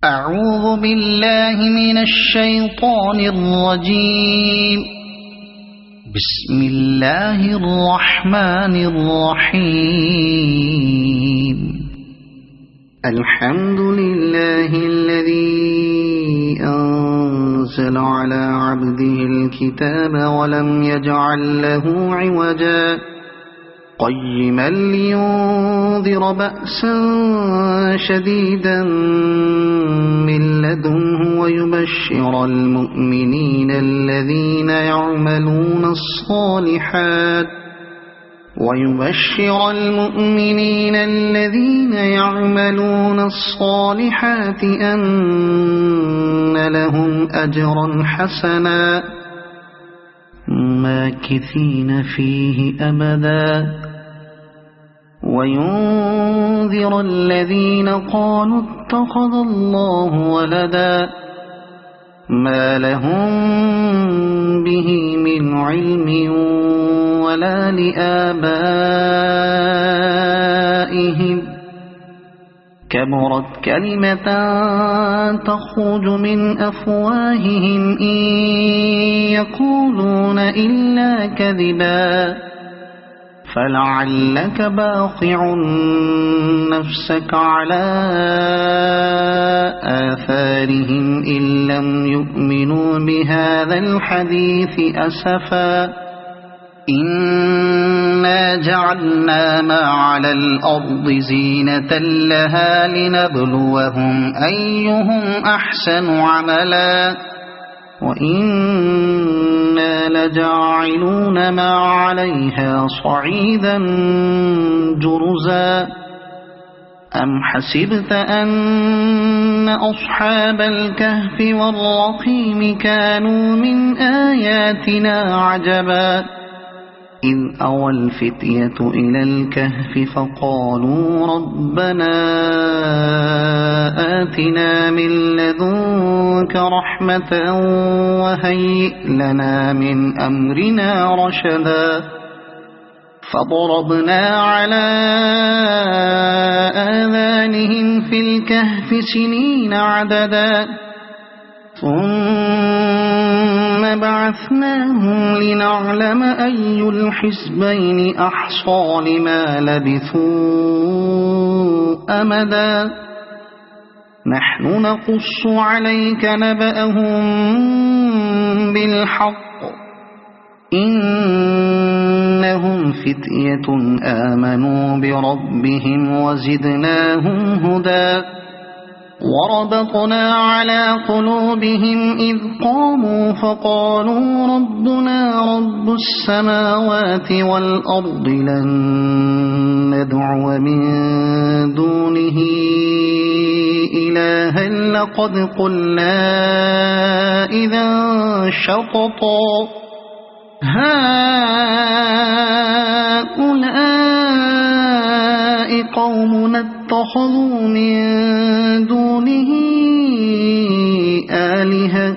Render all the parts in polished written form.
أعوذ بالله من الشيطان الرجيم. بسم الله الرحمن الرحيم. الحمد لله الذي أنزل على عبده الكتاب ولم يجعل له عوجا قيما لينذر بأسا شديدا من لدنه ويبشر المؤمنين الذين يعملون الصالحات أن لهم أجرا حسنا ماكثين فيه أبدا وينذر الذين قالوا اتخذ الله ولدا ما لهم به من علم ولا لآبائهم كبرت كلمة تخرج من أفواههم إن يقولون إلا كذبا فلعلك باخع نفسك على آثارهم إن لم يؤمنوا بهذا الحديث أسفا إنا جعلنا ما على الأرض زينة لها لنبلوهم أيهم أحسن عملا وإنا لجاعلون ما عليها صعيدا جرزا أم حسبت أن أصحاب الكهف والرقيم كانوا من آياتنا عجبا إذ أوى الفتية إلى الكهف فقالوا ربنا آتنا من لدنك رحمة وهيئ لنا من أمرنا رشدا فضربنا على آذانهم في الكهف سنين عددا ثم بعثناهم لنعلم أي الحزبين أحصى لما لبثوا أمدا نحن نقص عليك نبأهم بالحق إنهم فتية آمنوا بربهم وزدناهم هدى وربطنا على قلوبهم إذ قاموا فقالوا ربنا رب السماوات والأرض لن ندعو من دونه إلها لقد قلنا إذا شططا هؤلاء قومنا اتخذوا من دونه آلهة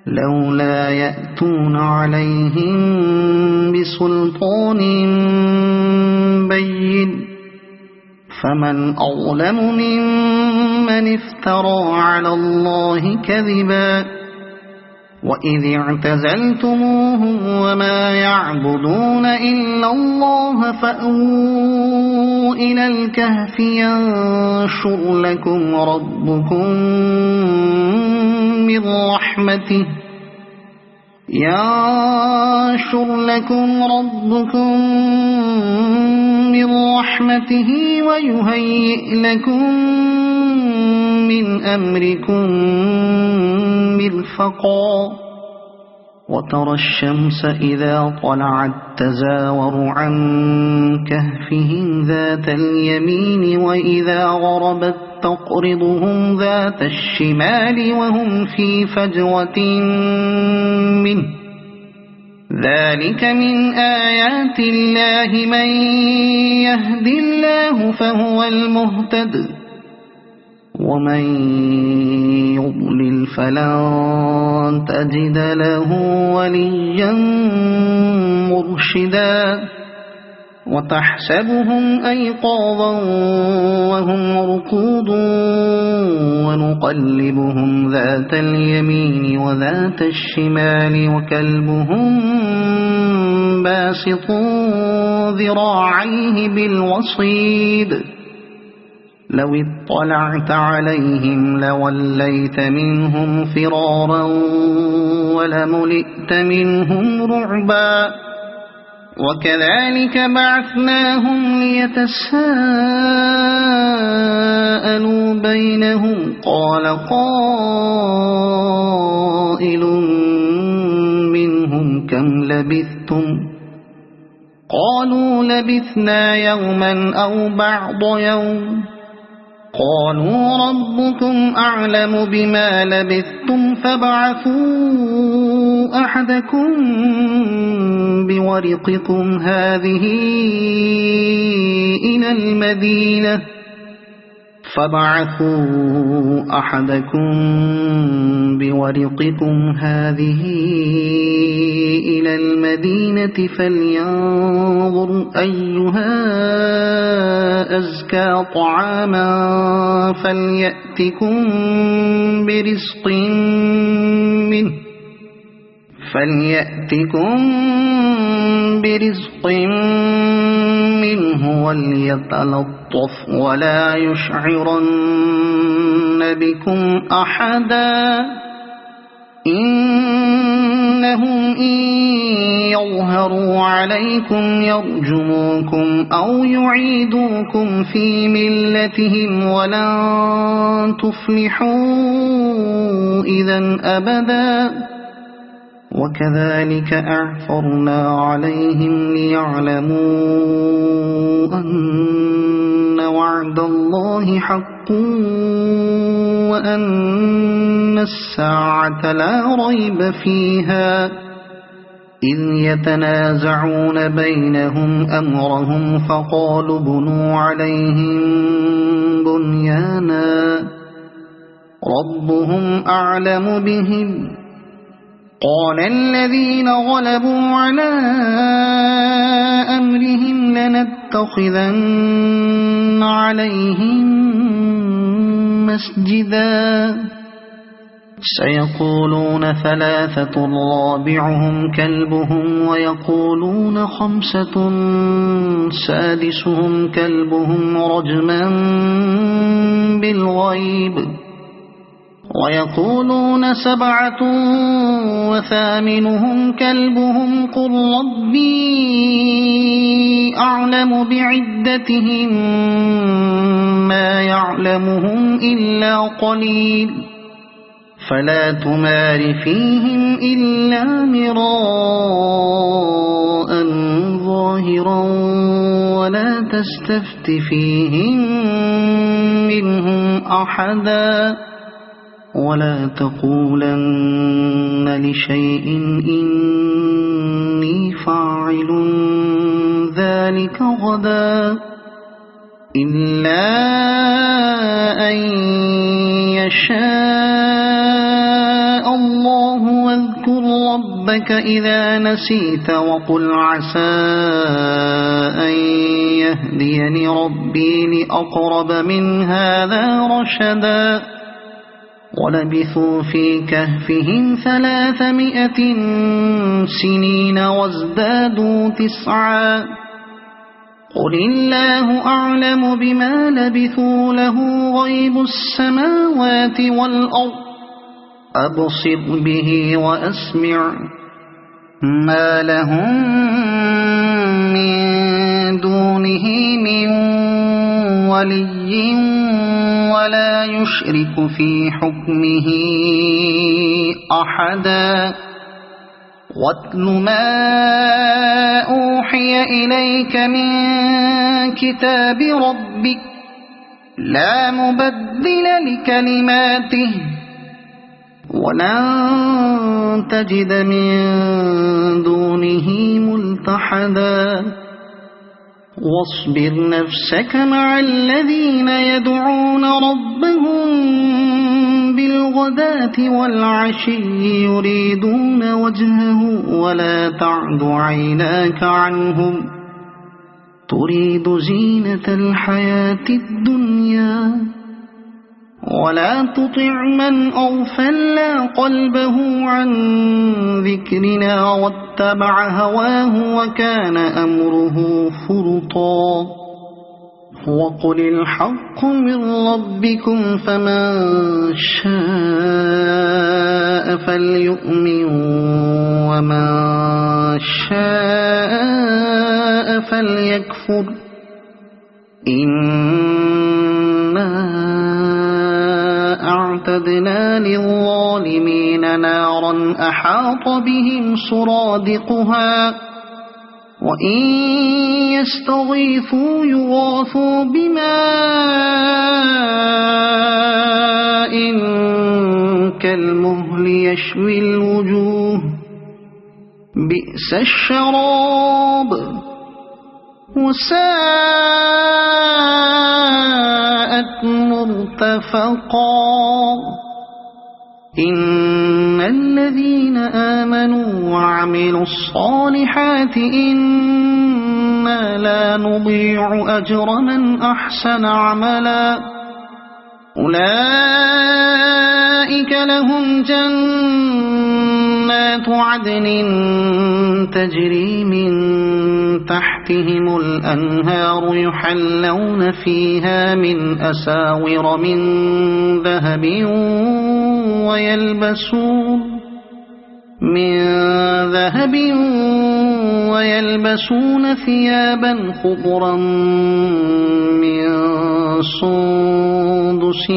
لولا يأتون عليهم بسلطان بين فمن أظلم ممن افترى على الله كذبا وإذ اعتزلتموهم وما يعبدون إلا الله فأووا إلى الكهف ينشر لكم ربكم من رحمته ويهيئ لكم من أمركم مرفقا وترى الشمس إذا طلعت تزاور عن كهفهم ذات اليمين وإذا غربت تقرضهم ذات الشمال وهم في فجوة منه ذلك من آيات الله من يهد الله فهو المهتد ومن يضلل فلن تجد له وليا مرشدا وتحسبهم أيقاظا وهم رقود ونقلبهم ذات اليمين وذات الشمال وكلبهم باسط ذراعيه بالوصيد لو اطلعت عليهم لوليت منهم فرارا ولملئت منهم رعبا وكذلك بعثناهم ليتساءلوا بينهم قال قائل منهم كم لبثتم قالوا لبثنا يوما أو بعض يوم قالوا ربكم أعلم بما لبثتم فابعثوا أحدكم بورقكم هذه إلى المدينة فلينظر أيها أزكى طعاما فليأتكم برزق منه وليتلطف ولا يشعرن بكم أحدا إنهم إن يظهروا عليكم يرجموكم أو يعيدوكم في ملتهم ولن تفلحوا إذا أبدا وكذلك أعثرنا عليهم ليعلموا أن وعد الله حق وأن الساعة لا ريب فيها إذ يتنازعون بينهم أمرهم فقالوا بنوا عليهم بنيانا ربهم أعلم بهم قال الذين غلبوا على أمرهم لنتخذن عليهم مسجدا سيقولون ثلاثة رابعهم كلبهم ويقولون خمسة سادسهم كلبهم رجما بالغيب ويقولون سبعة وثامنهم كلبهم قل ربي أعلم بعدتهم ما يعلمهم إلا قليل فلا تمار فيهم إلا مراء ظاهرا ولا تستفت فيهم منهم أحدا ولا تقولن لشيء إني فاعل ذلك غدا إلا أن يشاء الله واذكر ربك إذا نسيت وقل عسى أن يهديني ربي لأقرب من هذا رشدا ولبثوا في كهفهم 300 سنين وازدادوا 9 قل الله أعلم بما لبثوا له غيب السماوات والأرض أبصر به وأسمع ما لهم من دونه من ولي ولا يشرك في حكمه أحدا واتل ما أوحي إليك من كتاب ربك لا مبدل لكلماته ولن تجد من دونه ملتحدا واصبر نفسك مع الذين يدعون ربهم بالغداة والعشي يريدون وجهه ولا تعد عيناك عنهم تريد زينة الحياة الدنيا ولا تطع من أغفلنا قلبه عن ذكرنا واتبع هواه وكان أمره فرطا وقل الحق من ربكم فمن شاء فليؤمن ومن شاء فليكفر إنا أعتدنا للظالمين نارا أحاط بهم سرادقها وإن يستغيثوا يغاثوا بماء كالمهل يشوي الوجوه بئس الشراب وساءت مرتفقا إن الذين آمنوا وعملوا الصالحات إنا لا نضيع أجر من أحسن عملا أولئك لهم جنات عدن تجري من تحتهم الأنهار يحلون فيها من أساور من ذهب ويلبسون ثيابا خضرا من سندس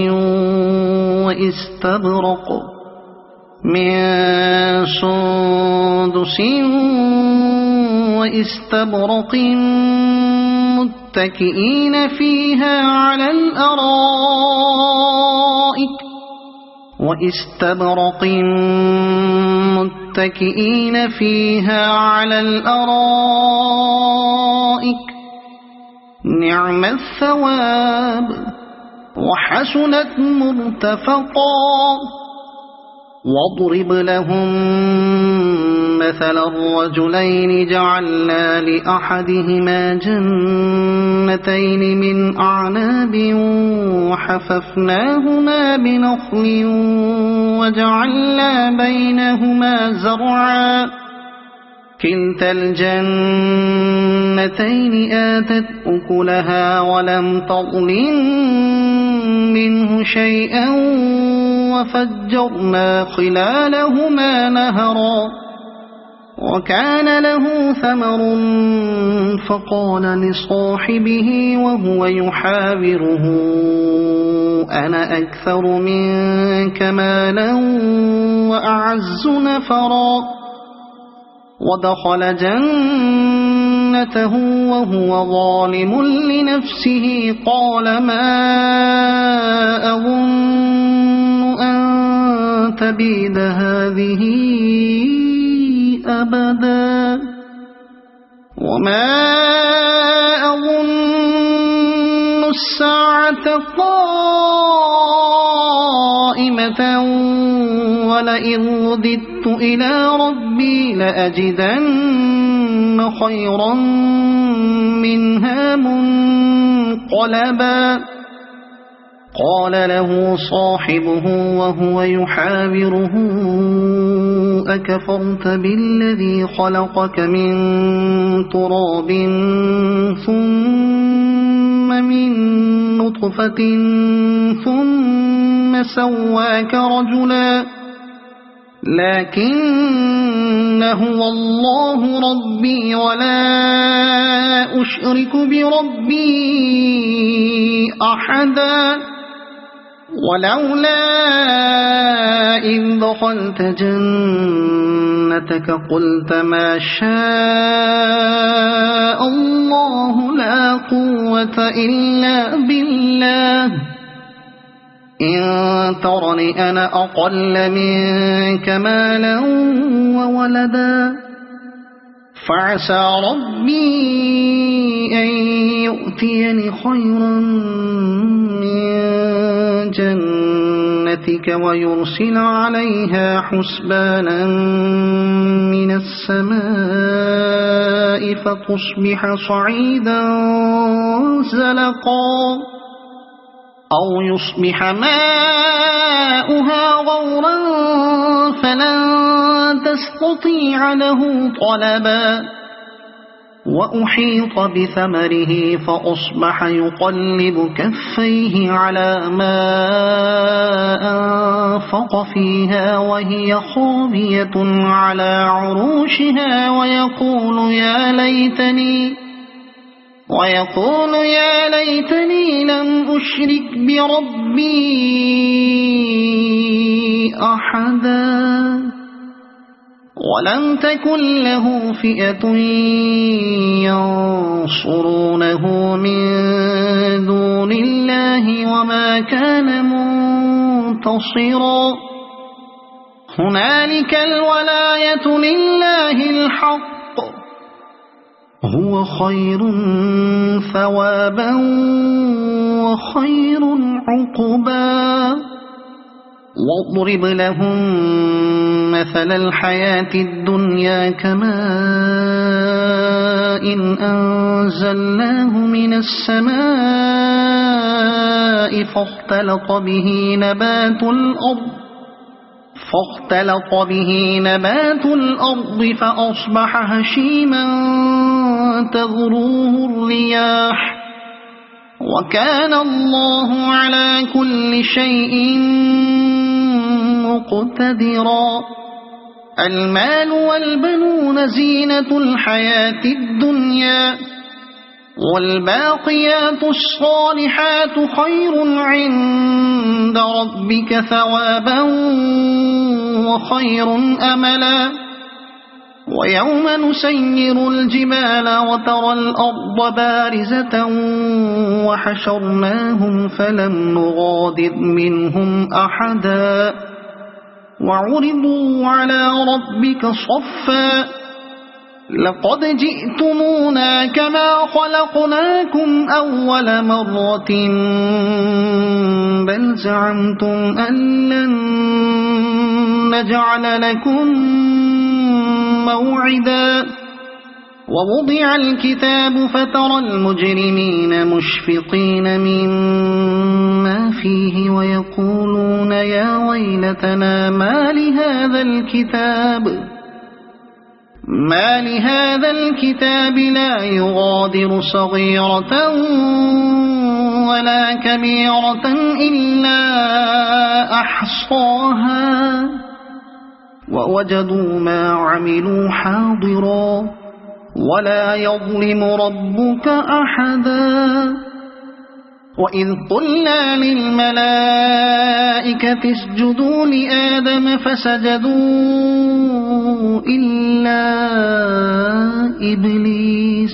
واستبرق متكئين فيها على الأرائك نعم الثواب وحسنت مرتفقا واضرب لهم مثل الرجلين جعلنا لأحدهما جنتين من أعناب وحففناهما بنخل وجعلنا بينهما زرعا كلتا الجنتين آتت أكلها ولم تظلم منه شيئا وفجرنا خلالهما نهرا وكان له ثمر فقال لصاحبه وهو يحاوره أنا أكثر منك مالا وأعز نفرا ودخل جنته وهو ظالم لنفسه قال ما أظن أن تبيد هذه أبدا وما أظن الساعة قائمة ولئن رددت إلى ربي لأجدن خيرا منها منقلبا قال له صاحبه وهو يحاوره أكفرت بالذي خلقك من تراب ثم من نطفة ثم سواك رجلا لكن هو الله ربي ولا أشرك بربي أحدا ولولا إذ دخلت جنتك قلت ما شاء الله لا قوة إلا بالله إن ترني أنا أقل منك مالا وولدا فعسى ربي أن يؤتيني خيرا من جنتك برحمتك ويرسل عليها حسبانا من السماء فتصبح صعيدا زلقا أو يصبح ماؤها غورا فلن تستطيع له طلبا وأحيط بثمره فأصبح يقلب كفيه على ما أنفق فيها وهي خاوية على عروشها ويقول يا ليتني لم أشرك بربي أحدا ولم تكن له فئة ينصرونه من دون الله وما كان منتصرا هنالك الولاية لله الحق هو خير ثوابا وخير عقبا واضرب لهم مثل الحياة الدنيا كماء إن أنزلناه من السماء فاختلط به نبات الأرض فأصبح هشيما تذروه الرياح وكان الله على كل شيء مقتدرا المال والبنون زينة الحياة الدنيا والباقيات الصالحات خير عند ربك ثوابا وخير أملا ويوم نسير الجبال وترى الأرض بارزة وحشرناهم فلم نغادر منهم أحدا وعرضوا على ربك صفا لقد جئتمونا كما خلقناكم أول مرة بل زعمتم أن لن نجعل لكم موعدا ووضع الكتاب فترى المجرمين مشفقين مما فيه ويقولون يا ويلتنا ما لهذا الكتاب لا يغادر صغيرة ولا كبيرة إلا أحصاها ووجدوا ما عملوا حاضرا ولا يظلم ربك أحدا وإذ قلنا للملائكة اسجدوا لآدم فسجدوا إلا إبليس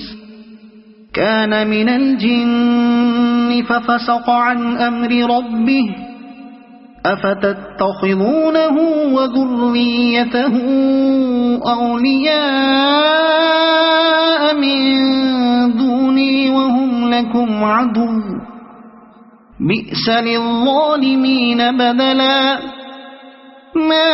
كان من الجن ففسق عن أمر ربه أفتتخذونه وذريته أولياء من دوني وهم لكم عدو بئس للظالمين بدلا ما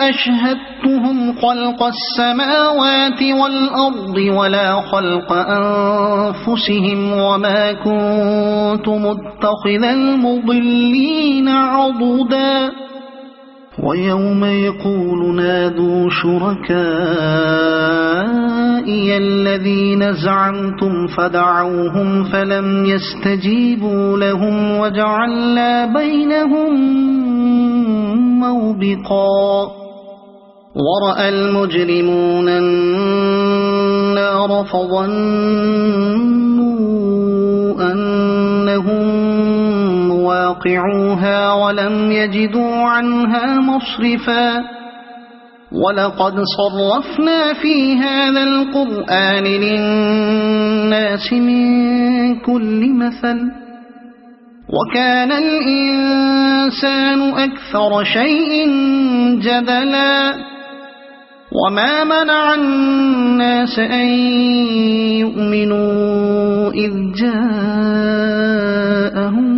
أشهدتهم خلق السماوات والأرض ولا خلق أنفسهم وما كنت متخذ المضلين عضدا ويوم يقول نادوا شركائي الذين زعمتم فدعوهم فلم يستجيبوا لهم وجعلنا بينهم موبقا ورأى المجرمون النار فظنوا أنهم واقعوها ولم يجدوا عنها مصرفا ولقد صرفنا في هذا القرآن للناس من كل مثل وكان الإنسان أكثر شيء جدلا وما منع الناس أن يؤمنوا إذ جاءهم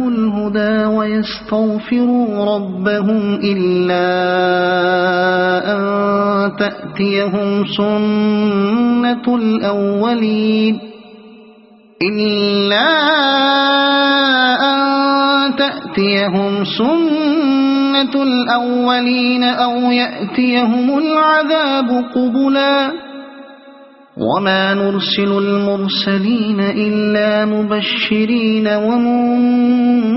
الهدى الهدى ويستغفروا ربهم إلا أن تأتيهم سنة الأولين أو يأتيهم العذاب قبلا وما نرسل المرسلين إلا مبشرين ومنذرين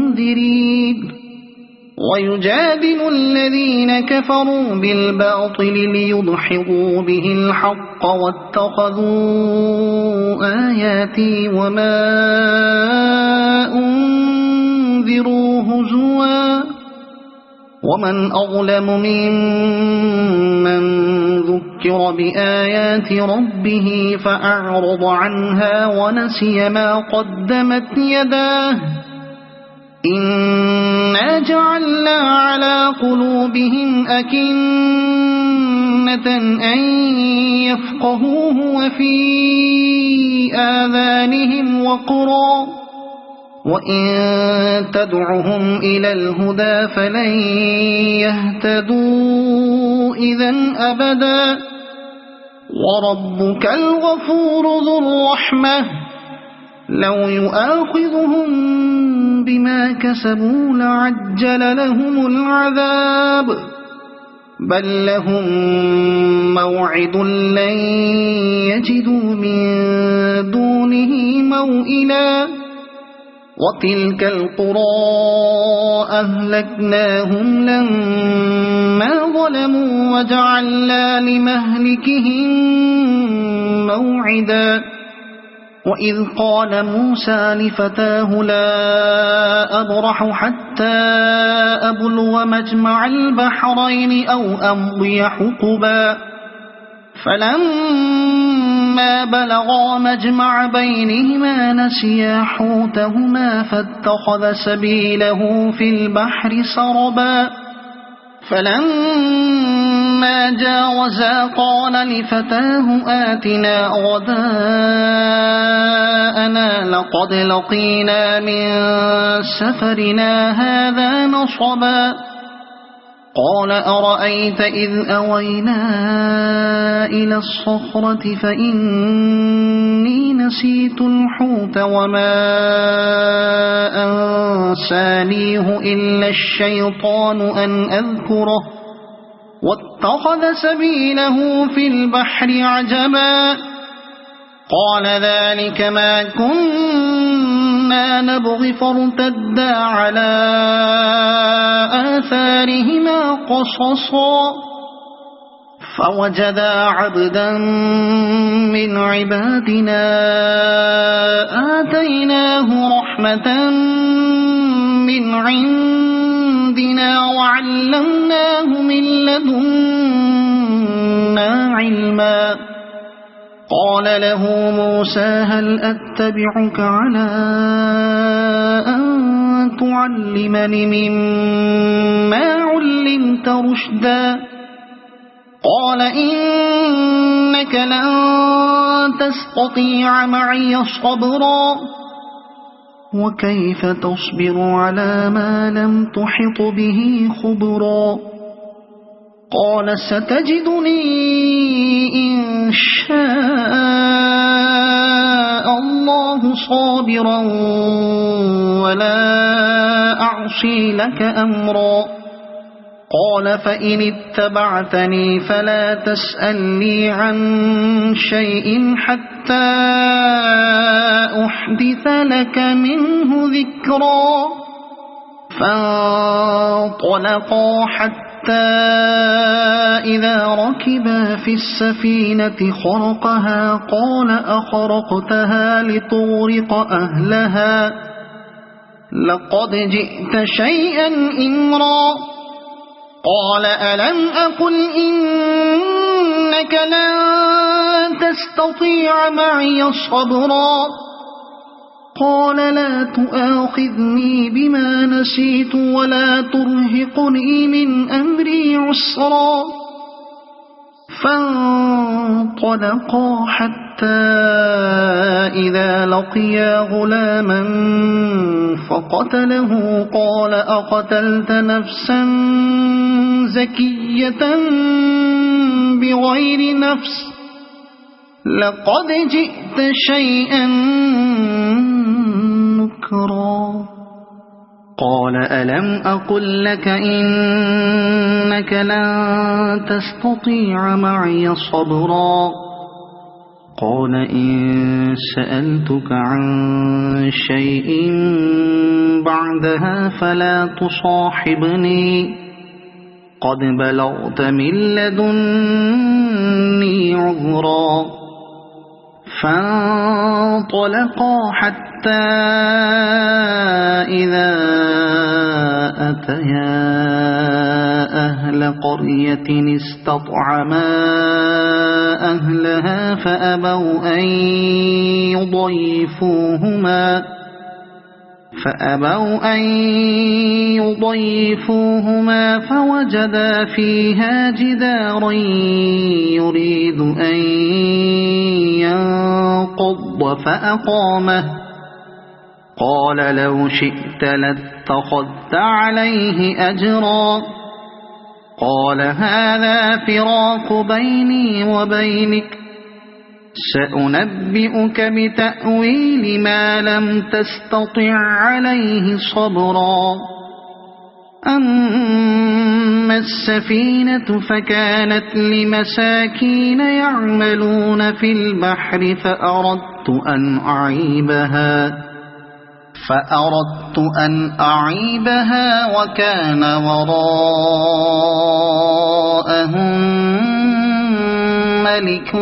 ويجادل الذين كفروا بالباطل ليدحضوا به الحق واتخذوا آياتي وما أنذروا هزوا ومن أظلم ممن ذكر بآيات ربه فأعرض عنها ونسي ما قدمت يداه إنا جعلنا على قلوبهم أكنة أن يفقهوه وفي آذانهم وقرا وإن تدعهم إلى الهدى فلن يهتدوا إذن أبدا وربك الغفور ذو الرحمة لو يؤاخذهم بما كسبوا لعجل لهم العذاب بل لهم موعد لن يجدوا من دونه موئلا وتلك القرى أهلكناهم لما ظلموا وجعلنا لمهلكهم موعدا وإذ قال موسى لفتاه لا أبرح حتى أبلغ مجمع البحرين أو أمضي حقبا فلما بلغا مجمع بينهما نسيا حوتهما فاتخذ سبيله في البحر سربا فلما جاوزا قال لفتاه آتنا غداءنا لقد لقينا من سفرنا هذا نصبا قال أرأيت إذ أوينا إلى الصخرة فإني نسيت الحوت وما أنسانيه إلا الشيطان أن أذكره واتخذ سبيله في البحر عجبا قال ذلك ما كنا نبغي فارتدا على آثارهما قصصا فوجدا عبدا من عبادنا آتيناه رحمة من عندنا وعلمناه من لدنا علما قال له موسى هل أتبعك على أن تعلمني مما علمت رشدا قال إنك لن تستطيع معي صبرا وكيف تصبر على ما لم تحط به خبرا قال ستجدني إن شاء الله صابرا ولا أعصي لك أمرا قال فإن اتبعتني فلا تسألني عن شيء حتى أحدث لك منه ذكرا فانطلقا حتى إذا ركبا في السفينة خرقها قال أخرقتها لتغرق أهلها لقد جئت شيئا إمرا قال ألم أقل إنك لن تستطيع معي صبرا قال لا تؤاخذني بما نسيت ولا ترهقني من أمري عسرا فانطلقا حتى حتى إذا لقيا غلاما فقتله قال أقتلت نفسا زكية بغير نفس لقد جئت شيئا نكرا قال ألم أقل لك إنك لن تستطيع معي صبرا قال إن سألتك عن شيء بعدها فلا تصاحبني قد بلغت من لدني عذرا فانطلقا حتى إذا أتيا أهل قرية استطعما أهلها فأبوا أن يضيفوهما فوجدا فيها جدارا يريد أن ينقض فأقامه قال لو شئت لاتخذت عليه أجرا قال هذا فراق بيني وبينك سأنبئك بتأويل ما لم تستطع عليه صبرا أما السفينة فكانت لمساكين يعملون في البحر فأردت أن أعيبها وكان وراءهم ملك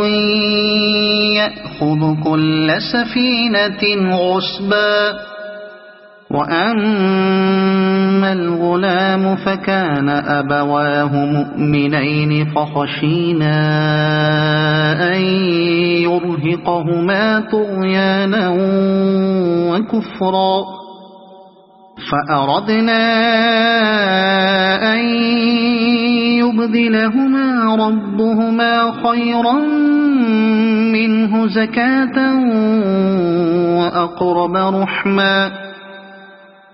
يأخذ كل سفينة غصبا وأما الغلام فكان أبواه مؤمنين فخشينا أن يرهقهما طغيانا وكفرا فأردنا أن يبدلهما ربهما خيرا منه زكاة وأقرب رحما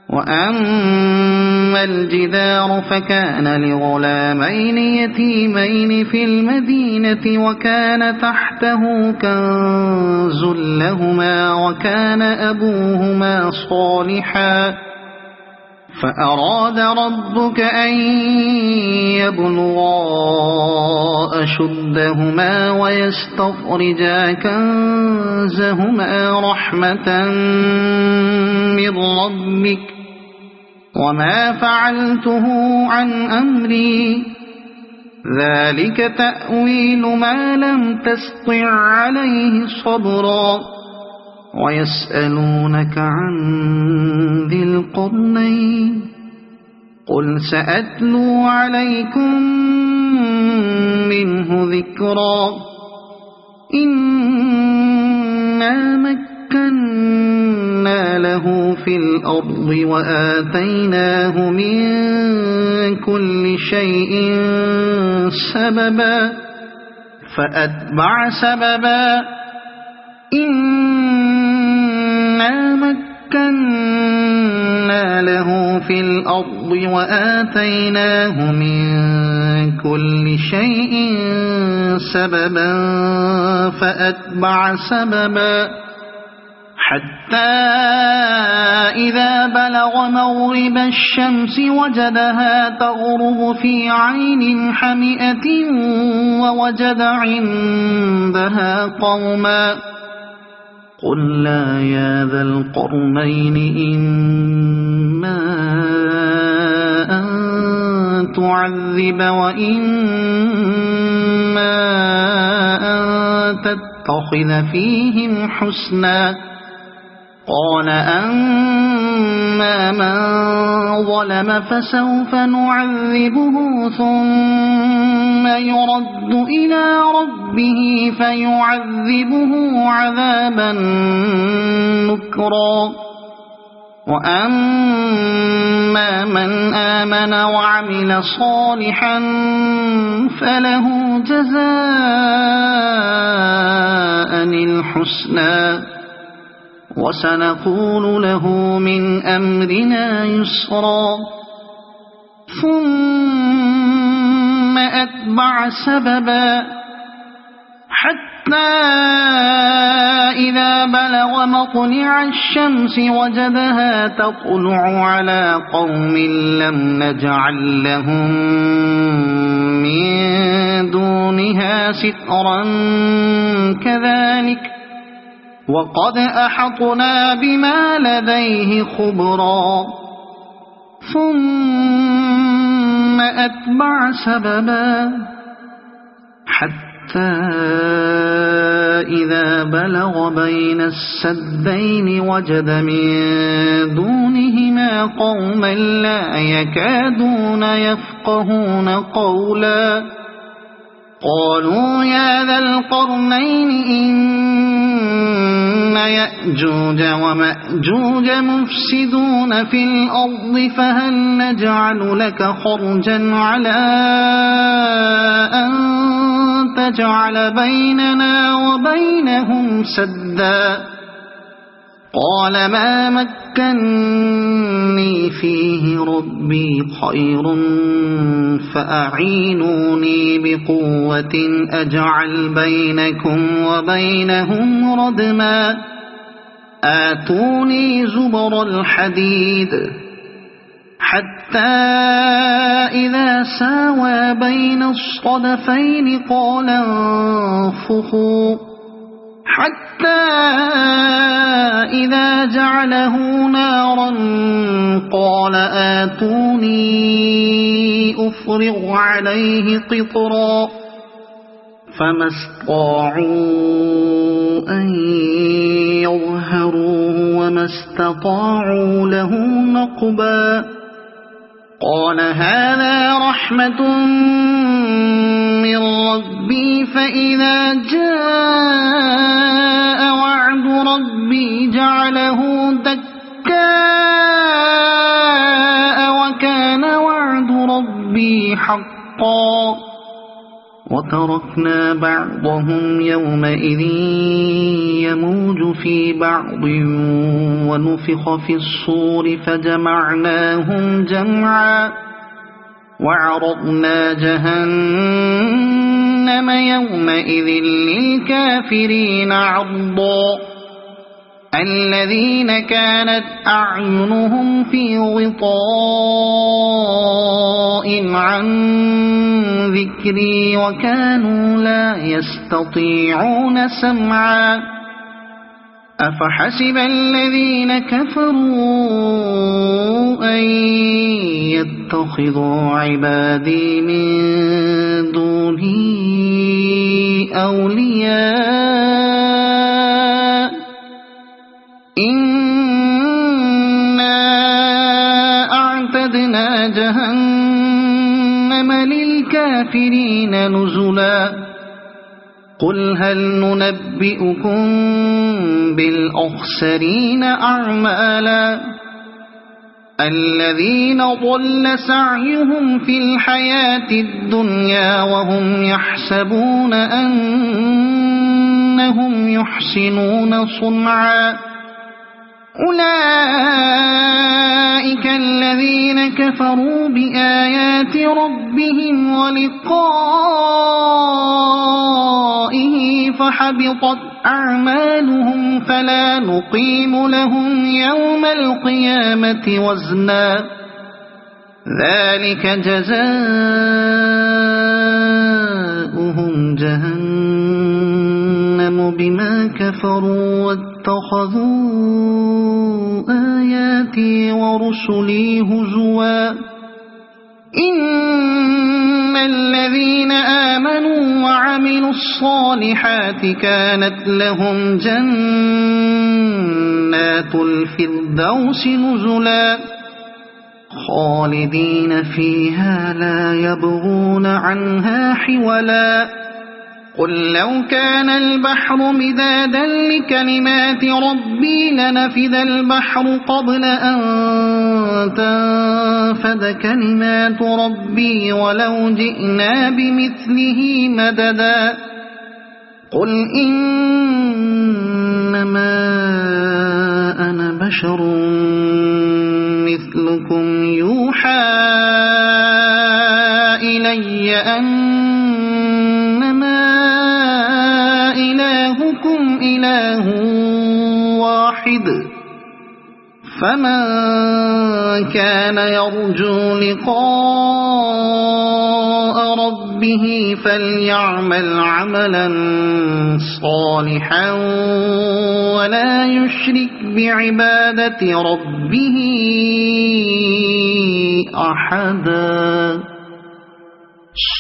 وأما الجدار فكان لغلامين يتيمين في المدينة وكان تحته كنز لهما وكان أبوهما صالحا فأراد ربك أن يبلغا أشدهما ويستخرجا كنزهما رحمة من ربك وما فعلته عن أمري ذلك تأويل ما لم تستطع عليه صبرا ويسألونك عن ذي القرنين قل سأتلو عليكم منه ذكرا إنا مكنا له في الأرض وآتيناه من كل شيء سببا فأتبع سببا إنا مكنا له في الأرض وآتيناه من كل شيء سببا فأتبع سببا حتى إذا بلغ مغرب الشمس وجدها تغرب في عين حمئة ووجد عندها قوما قلنا يا ذا القرنين إما أن تعذب وإما أن تتخذ فيهم حسنا قال أما من ظلم فسوف نعذبه ثم يرد إلى ربه فيعذبه عذابا نكرا وأما من آمن وعمل صالحا فله جزاء الحسنى وسنقول له من أمرنا يسرا ثم أتبع سببا حتى إذا بلغ مطلع الشمس وجدها تطلع على قوم لم نجعل لهم من دونها سترا كذلك وقد أحطنا بما لديه خبرا ثم أتبع سببا حتى إذا بلغ بين السدين وجد من دونهما قوما لا يكادون يفقهون قولا قالوا يا ذا القرنين إن يأجوج ومأجوج مفسدون في الأرض فهل نجعل لك خرجا على أن تجعل بيننا وبينهم سدا قال ما مكني فيه ربي خير فأعينوني بقوة أجعل بينكم وبينهم ردما آتوني زبر الحديد حتى إذا ساوى بين الصدفين قال انفخوا حتى إذا جعله نارا قال آتوني أفرغ عليه قطرا فما استطاعوا أن يظهروه وما استطاعوا له نقبا قال هذا رحمة من ربي فإذا جاء وعد ربي جعله دكاء وكان وعد ربي حقا وتركنا بعضهم يومئذ يموج في بعض ونفخ في الصور فجمعناهم جمعا وعرضنا جهنم يومئذ للكافرين عرضا الذين كانت أعينهم في غطاء عن ذكري وكانوا لا يستطيعون سمعا أفحسب الذين كفروا أن يتخذوا عبادي من دوني أولياء إنا أعتدنا جهنم للكافرين نزلا قل هل ننبئكم بالأخسرين أعمالا الذين ضل سعيهم في الحياة الدنيا وهم يحسبون أنهم يحسنون صنعا أولئك الذين كفروا بآيات ربهم ولقائه فحبطت أعمالهم فلا نقيم لهم يوم القيامة وزنا ذلك جزاؤهم جهنم بما كفروا واتخذوا آياتي ورسلي هزوا إن الذين آمنوا وعملوا الصالحات كانت لهم جنات الفردوس نزلا خالدين فيها لا يبغون عنها حولا قل لو كان البحر مدادا لكلمات ربي لنفذ البحر قبل أن تنفد كلمات ربي ولو جئنا بمثله مددا قل إنما أنا بشر مثلكم يوحى إلي أنما إلهكم إله واحد فمن كان يرجو لقاء ربه فليعمل عملا صالحا ولا يشرك بعبادة ربه أحدا.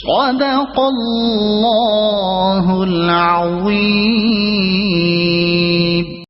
صدق الله العظيم.